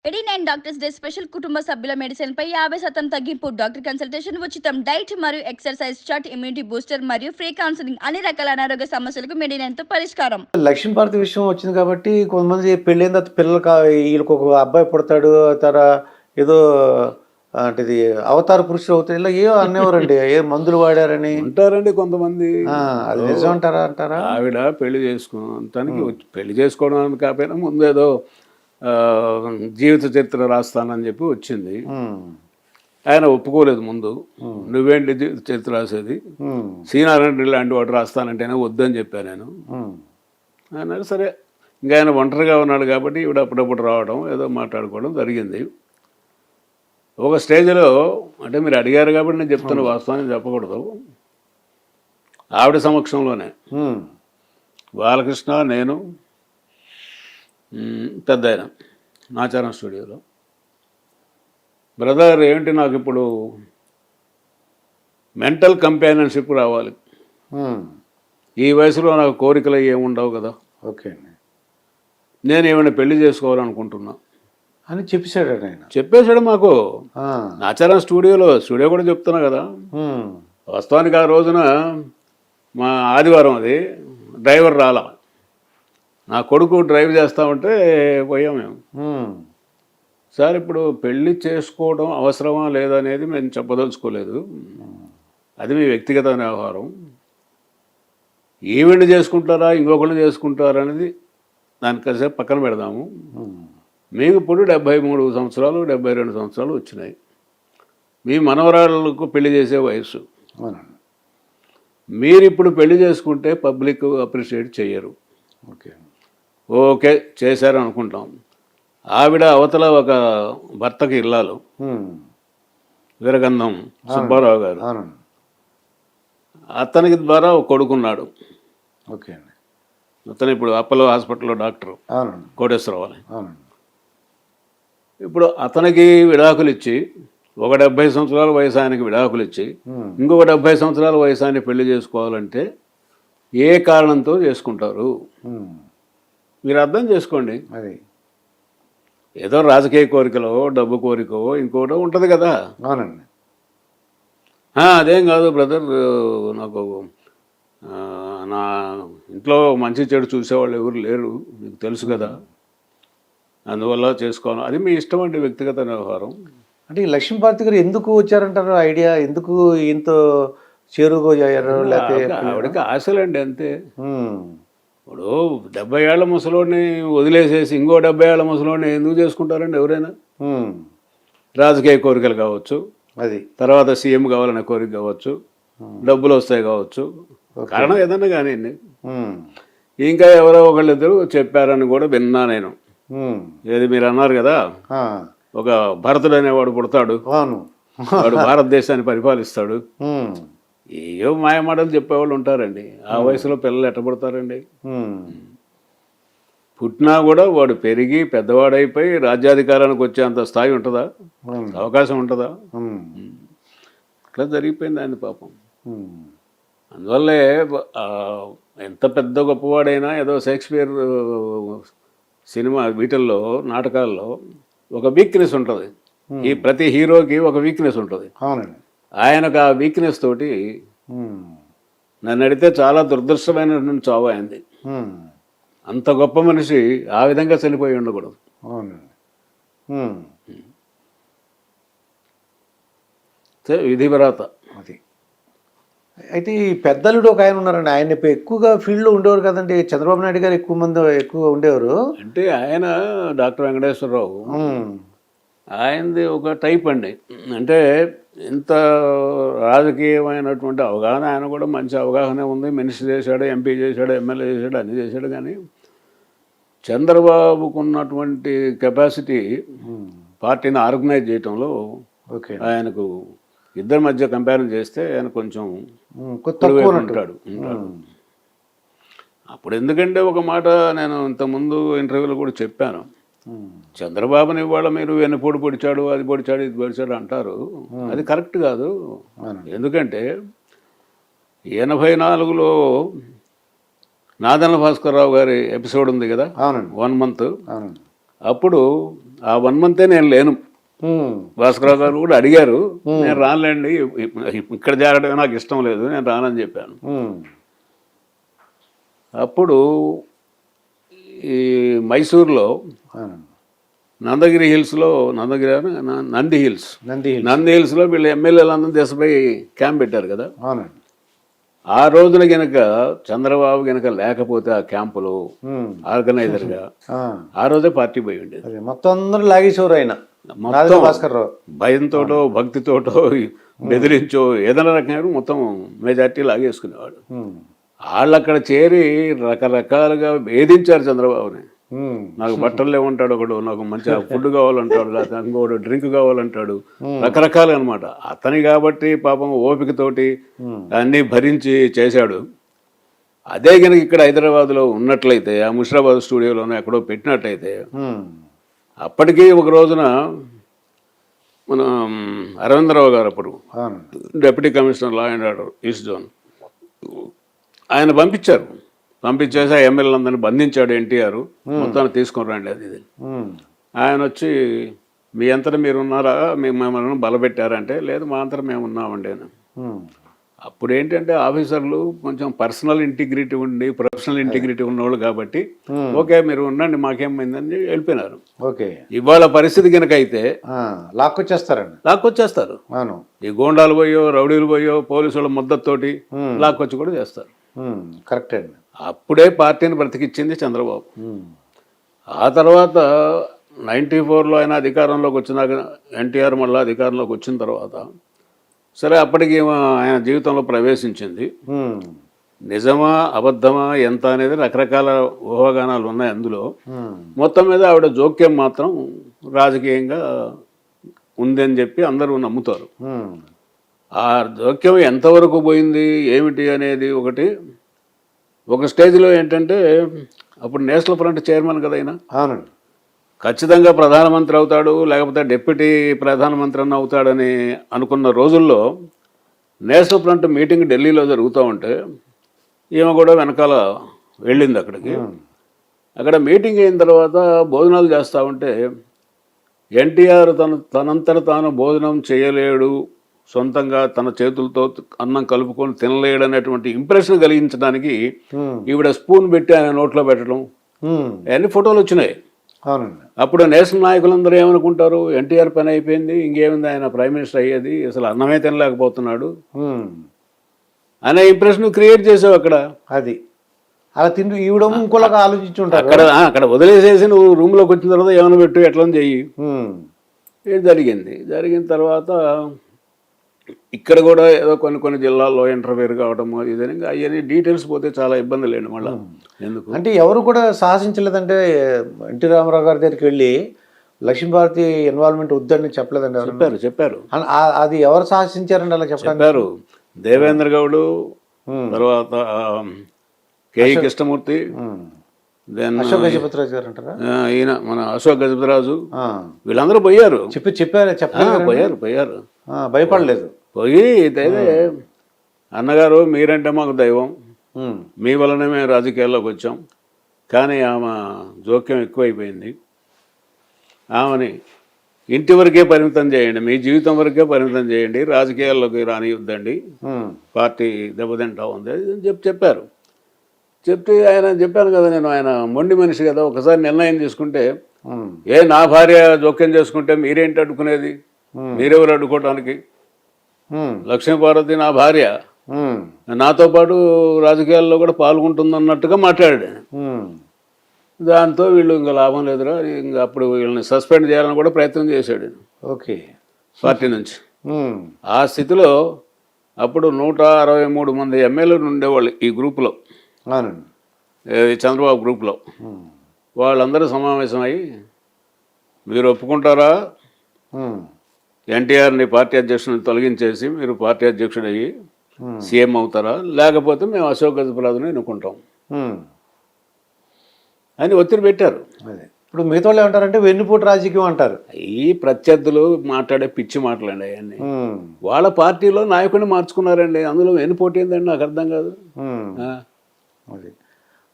89 doctors day special కుటుంబ సభ్యుల medicine పై 50% తగ్గింపు. డాక్టర్ కన్సల్టేషన్ ఉచితం. డైట్ మరియు ఎక్సర్సైజ్ చార్ట్, ఇమ్యూనిటీ బూస్టర్ మరియు ఫ్రీ కౌన్సిలింగ్. అన్ని రకాల అనారోగ్య సమస్యలకు మెడినైన్ తో పరిష్కారం. లక్ష్మీభారతి విషయం వచ్చింది కాబట్టి కొంతమంది పెళ్ళైన తర్వాత పిల్లలు వీళ్ళకి ఒక అబ్బాయి పుడతాడు ఏదో అంటే ఇది అవతార పురుషుడు అవుతాడు ఇలా ఏవో అనేవారండి ఏ మందులు వాడారని ఉంటారండి కొంతమంది. అది నిజం అంటారా ఆవిడ పెళ్లి తనకి పెళ్లి చేసుకోవడానికి కాకపోయినా ముందు ఏదో జీవిత చరిత్ర రాస్తానని చెప్పి వచ్చింది. ఆయన ఒప్పుకోలేదు ముందు. నువ్వేంటి జీవిత చరిత్ర రాసేది, సీనారాయణ లాంటి వాడు రాస్తానంటేనే వద్దని చెప్పాను నేను. ఆయన సరే ఇంకా ఆయన ఒంటరిగా ఉన్నాడు కాబట్టి ఈవిడ అప్పుడప్పుడు రావడం ఏదో మాట్లాడుకోవడం జరిగింది. ఒక స్టేజ్లో అంటే మీరు అడిగారు కాబట్టి నేను చెప్తున్న వాస్తవాన్ని చెప్పకూడదు. ఆవిడ సమక్షంలోనే బాలకృష్ణ, నేను, పెద్ద ఆయన నాచారం స్టూడియోలో, బ్రదర్ ఏంటి నాకు ఇప్పుడు మెంటల్ కంపానియన్షిప్ రావాలి, ఈ వయసులో నాకు కోరికలు ఏముండవు కదా, ఓకే నేను ఏమైనా పెళ్లి చేసుకోవాలనుకుంటున్నా అని చెప్పేశాడు ఆయన. చెప్పేశాడు మాకు నాచారం స్టూడియో కూడా చెప్తున్నా కదా. వాస్తవానికి ఆ రోజున మా ఆదివారం అది డ్రైవర్ రాలా, నా కొడుకు డ్రైవ్ చేస్తామంటే పోయాం మేము. సార్ ఇప్పుడు పెళ్లి చేసుకోవడం అవసరమా లేదా అనేది మేము చెప్పదలుచుకోలేదు, అది మీ వ్యక్తిగత వ్యవహారం. ఈవెంట్ చేసుకుంటారా ఇంకొకళ్ళు చేసుకుంటారా అనేది దానికసేపు పక్కన పెడదాము. మీకు ఇప్పుడు 73 సంవత్సరాలు 72 సంవత్సరాలు వచ్చినాయి, మీ మనవరాళ్ళకు పెళ్లి చేసే వయసు. మీరు ఇప్పుడు పెళ్లి చేసుకుంటే పబ్లిక్ అప్రిషియేట్ చెయ్యరు. ఓకే చేశారు అనుకుంటాం. ఆవిడ అవతల ఒక భర్తకి ఇల్లాలు వీరగంధం సుబ్బారావు గారు, అతనికి ద్వారా ఒక కొడుకున్నాడు. ఓకే అతను ఇప్పుడు అప్పలో హాస్పిటల్లో డాక్టర్ కోటేశ్వరరావు అని. ఇప్పుడు అతనికి విడాకులు ఇచ్చి ఒక 70 సంవత్సరాల వయసు ఆయనకి విడాకులు ఇచ్చి ఇంకొక 70 సంవత్సరాల వయసు ఆయన పెళ్లి చేసుకోవాలంటే ఏ కారణంతో చేసుకుంటారు మీరు అర్థం చేసుకోండి. అది ఏదో రాజకీయ కోరికలో డబ్బు కోరికో ఇంకోటో ఉంటుంది కదా. అవునండి. అదేం కాదు బ్రదర్, నాకు నా ఇంట్లో మంచి చెడు చూసేవాళ్ళు ఎవరు లేరు, మీకు తెలుసు కదా, అందువల్ల చేసుకోను. అది మీ ఇష్టం అండి, వ్యక్తిగత వ్యవహారం. అంటే ఈ లక్ష్మీభారతి గారు ఎందుకు వచ్చారంటారు ఐడియా, ఎందుకు ఇంత చేరుకోయారు? లేకపోతే ఆవిడకి ఆశలండి అంతే. ఇప్పుడు 70 ఏళ్ల ముసలోని వదిలేసేసి ఇంకో 70 ఏళ్ల ముసలోని ఎందుకు చేసుకుంటారండి ఎవరైనా? రాజకీయ కోరికలు కావచ్చు, అది తర్వాత సీఎం కావాలనే కోరిక కావచ్చు, డబ్బులు వస్తాయి కావచ్చు, కారణం ఏదన్నా కానీ. ఇంకా ఎవరో ఒకళ్ళిద్దరు చెప్పారని కూడా విన్నా నేను. ఏది మీరు అన్నారు కదా, ఒక భరతుడు అనేవాడు పుడతాడు, వాడు భారతదేశాన్ని పరిపాలిస్తాడు. ఏయో మాయమాటలు చెప్పేవాళ్ళు ఉంటారండి. ఆ వయసులో పిల్లలు ఎట్ట పుడతారండి? పుట్టినా కూడా వాడు పెరిగి పెద్దవాడైపోయి రాజ్యాధికారానికి వచ్చేంత స్థాయి ఉంటుందా? అవకాశం ఉంటుందా? ఇట్లా జరిగిపోయింది ఆయన పాపం. అందువల్లే ఎంత పెద్ద గొప్పవాడైనా ఏదో షేక్స్పియర్ సినిమా వీటిల్లో నాటకాల్లో ఒక వీక్నెస్ ఉంటుంది. ఈ ప్రతి హీరోకి ఒక వీక్నెస్ ఉంటుంది. ఆయనకు ఆ వీక్నెస్ తోటి నన్ను అడిగితే చాలా దురదృష్టమైనటువంటి చావు అయింది. అంత గొప్ప మనిషి ఆ విధంగా చనిపోయి ఉండకూడదు. విధివ్రాత అది. అయితే ఈ పెద్దలుడు ఒక ఆయన ఉన్నారండి, ఆయన ఎక్కువగా ఫీల్డ్లో ఉండేవారు కదండి. చంద్రబాబు నాయుడు గారు ఎక్కువగా ఉండేవారు. అంటే ఆయన డాక్టర్ వెంకటేశ్వరరావు, ఆయనది ఒక టైప్ అండి. అంటే ఇంత రాజకీయమైనటువంటి అవగాహన, ఆయన కూడా మంచి అవగాహన ఉంది. మినిస్టర్ చేశాడు, ఎంపీ చేశాడు, ఎమ్మెల్యే చేశాడు, అన్నీ చేశాడు. కానీ చంద్రబాబుకు ఉన్నటువంటి కెపాసిటీ పార్టీని ఆర్గనైజ్ చేయటంలో ఆయనకు ఇద్దరి మధ్య కంపేర్ చేస్తే ఆయన కొంచెం ఉంటాడు. అప్పుడు ఎందుకంటే ఒక మాట నేను ఇంతకుముందు ఇంటర్వ్యూలో కూడా చెప్పాను, చంద్రబాబుని ఇవాళ మీరు వెన్నుపోటు పొడిచాడు, అది పొడిచాడు, ఇది పొడిచాడు అంటారు. అది కరెక్ట్ కాదు. ఎందుకంటే 84లో నాదెండ్ల భాస్కర్ రావు గారి ఎపిసోడ్ ఉంది కదా, 1 month. అప్పుడు ఆ 1 మంతే నేను లేను. భాస్కరరావు గారు కూడా అడిగారు, నేను రానులేండి, ఇక్కడ చేరడం నాకు ఇష్టం లేదు, నేను రానని చెప్పాను. అప్పుడు ఈ మైసూర్లో నందగిరి హిల్స్లో, నంది హిల్స్లో వీళ్ళు ఎమ్మెల్యేలందరూ దేశపోయి క్యాంప్ పెట్టారు కదా. ఆ రోజున గనక చంద్రబాబు గనక లేకపోతే ఆ క్యాంపులో ఆర్గనైజర్గా ఆ రోజే పార్టీ పోయి ఉండేది. మొత్తం అందరూ లాగేసేవారు ఆయన. మొత్తం భాస్కర్రావు భయంతోటో భక్తితోటో బెదిరించో ఏదైనా రకంగా మొత్తం మెజార్టీ లాగేసుకునేవాడు. వాళ్ళు అక్కడ చేరి రకరకాలుగా వేధించారు చంద్రబాబుని. నాకు బట్టలు లేవంటాడు ఒకడు, నాకు మంచిగా ఫుడ్ కావాలంటాడు, లేకపోతే ఇంకోడు డ్రింక్ కావాలంటాడు, రకరకాలు అనమాట. అతని కాబట్టి పాపం ఓపికతోటి అన్నీ భరించి చేశాడు. అదే కనుక ఇక్కడ హైదరాబాద్లో ఉన్నట్లయితే, ఆ ముషిరాబాద్ స్టూడియోలోనే ఎక్కడో పెట్టినట్టయితే, అప్పటికీ ఒక రోజున మన అరవిందరావు గారు అప్పుడు deputy commissioner law and order east zone, ఆయన పంపించేసి ఆ ఎమ్మెల్యేలందరినీ బంధించాడు ఎన్టీఆర్, మొత్తాన్ని తీసుకొని రండి అది ఇది. ఆయన వచ్చి మీ అంతటా మీరు ఉన్నారా, మిమ్మల్ని బలపెట్టారంటే, లేదు మా అంతటా మేము ఉన్నామండి అని. అప్పుడు ఏంటంటే ఆఫీసర్లు కొంచెం పర్సనల్ ఇంటిగ్రిటీ ఉండి ప్రొఫెషనల్ ఇంటిగ్రిటీ ఉన్నవాళ్ళు కాబట్టి ఓకే మీరు ఉండండి మాకేమైందని వెళ్ళిపోయినారు. ఇవాళ పరిస్థితి కనుక అయితే లాక్కొచ్చేస్తారు. ఈ గోండాలు పోయో రౌడీలు పోయో పోలీసుల మద్దతుతోటి లాక్కొచ్చి కూడా చేస్తారు. కరెక్ట్ అండి. అప్పుడే పార్టీని బ్రతికిచ్చింది చంద్రబాబు. ఆ తర్వాత 94లో ఆయన అధికారంలోకి వచ్చినాక, ఎన్టీఆర్ మళ్ళీ అధికారంలోకి వచ్చిన తర్వాత సరే అప్పటికి ఆయన జీవితంలో ప్రవేశించింది. నిజమా అబద్ధమా ఎంత అనేది రకరకాల ఊహాగానాలు ఉన్నాయి అందులో. మొత్తం మీద ఆవిడ జోక్యం మాత్రం రాజకీయంగా ఉందని చెప్పి అందరూ నమ్ముతారు. ఆ జోక్యం ఎంతవరకు పోయింది ఏమిటి అనేది ఒక స్టేజ్లో ఏంటంటే, అప్పుడు నేషనల్ ఫ్రంట్ చైర్మన్ కదా ఆయన, ఖచ్చితంగా ప్రధానమంత్రి అవుతాడు లేకపోతే డిప్యూటీ ప్రధానమంత్రి అన్న అవుతాడని అనుకున్న రోజుల్లో నేషనల్ ఫ్రంట్ మీటింగ్ ఢిల్లీలో జరుగుతూ ఉంటే ఈమె కూడా వెనకాల వెళ్ళింది అక్కడికి. అక్కడ మీటింగ్ అయిన తర్వాత భోజనాలు చేస్తూ ఉంటే ఎన్టీఆర్ తనంతట తాను భోజనం చేయలేడు, సొంతంగా తన చేతులతో అన్నం కలుపుకొని తినలేడు అనేటువంటి ఇంప్రెషన్ కలిగించడానికి ఈవిడ స్పూన్ పెట్టి ఆయన నోట్లో పెట్టడం, అన్ని ఫోటోలు వచ్చినాయి. అప్పుడు నేషనల్ నాయకులందరూ ఏమనుకుంటారు, ఎన్టీఆర్ పని అయిపోయింది, ఇంకేముంది ఆయన ప్రైమ్ మినిస్టర్ అయ్యేది, అసలు అన్నమే తినలేకపోతున్నాడు అనే ఇంప్రెషన్ క్రియేట్ చేసావు అక్కడ. అది అలా తింటూ ఈవిడ ఇంకోలాగా ఆలోచించుంటారు. అక్కడ వదిలేసేసి నువ్వు రూమ్లోకి వచ్చిన తర్వాత ఏమైనా పెట్టు ఎట్లా చెయ్యి. ఇది జరిగిన తర్వాత ఇక్కడ కూడా ఏదో కొన్ని జిల్లాల్లో ఇంటర్ఫేర్ కావడము ఇదని అవన్నీ డీటెయిల్స్ పోతే చాలా ఇబ్బంది లేండి. మళ్ళీ ఎందుకు అంటే ఎవరు కూడా సాహసించలేదంటే, ఎన్టీ రామారావు గారి దగ్గరికి వెళ్ళి లక్ష్మీభారతి ఇన్వాల్వ్మెంట్ వద్దని చెప్పలేదండి. చెప్పారు. అది ఎవరు సాహసించారండి అలా చెప్పారు? దేవేంద్ర గౌడ్, తర్వాత కేఈ కృష్ణమూర్తి, అశోక్ గజపతిరాజు గారు అంటారా, ఈయన మన అశోక్ గజపతిరాజు, వీళ్ళందరూ పోయారు. పోయారు భయపడలేదు. పోయి అన్నగారు మీరంటే మాకు దైవం, మీ వల్లనే మేము రాజకీయాల్లోకి వచ్చాం, కానీ ఆమె జోక్యం ఎక్కువైపోయింది, ఆమెని ఇంటి వరకే పరిమితం చేయండి, మీ జీవితం వరకే పరిమితం చేయండి, రాజకీయాల్లోకి రానియొద్దండి, పార్టీ దెబ్బతింటా ఉంది అని చెప్పారు. చెప్తే ఆయన చెప్పాను కదా నేను, ఆయన మొండి మనిషి కదా, ఒకసారి నిర్ణయం తీసుకుంటే నా భార్య జోక్యం చేసుకుంటే మీరేంటి అడ్డుకునేది, మీరెవరు అడ్డుకోవటానికి, లక్ష్మీపార్వతి నా భార్య, నాతో పాటు రాజకీయాల్లో కూడా పాల్గొంటుందన్నట్టుగా మాట్లాడాడు. దాంతో వీళ్ళు ఇంకా లాభం లేదురా, ఇంకా అప్పుడు వీళ్ళని సస్పెండ్ చేయాలని కూడా ప్రయత్నం చేశాడు పార్టీ నుంచి. ఆ స్థితిలో అప్పుడు 163 మంది ఎమ్మెల్యేలు ఉండేవాళ్ళు ఈ గ్రూపులో, చంద్రబాబు గ్రూప్లో. వాళ్ళందరూ సమావేశమై మీరు ఒప్పుకుంటారా ఎన్టీఆర్ని పార్టీ అధ్యక్షుడిని తొలగించేసి మీరు పార్టీ అధ్యక్షుడు అయ్యి సీఎం అవుతారా, లేకపోతే మేము అశోక్ గజపతిరాజుని ఎన్నుకుంటాం అని ఒత్తిడి పెట్టారు. ఇప్పుడు మిగతా వాళ్ళు ఏమంటారంటే వెన్నుపోటు రాజకీయం అంటారు. ఈ ప్రత్యర్థులు మాట్లాడే పిచ్చి మాటలండి అవన్నీ. వాళ్ళ పార్టీలో నాయకుడిని మార్చుకున్నారండి, అందులో వెన్నుపోటు ఏందండి నాకు అర్థం కాదు. అది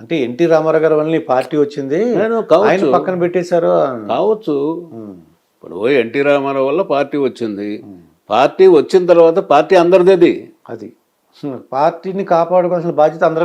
అంటే ఎన్టీ రామారావు గారి వల్ల ఈ పార్టీ వచ్చింది, నేను కావచ్చు. ఆయన పక్కన పెట్టేశారు. కావచ్చు. ఇప్పుడు ఎన్టీ రామారావు వల్ల పార్టీ వచ్చింది. పార్టీ వచ్చిన తర్వాత పార్టీ అందరిది. అది పార్టీని కాపాడుకోవాల్సిన బాధ్యత అందరి మీద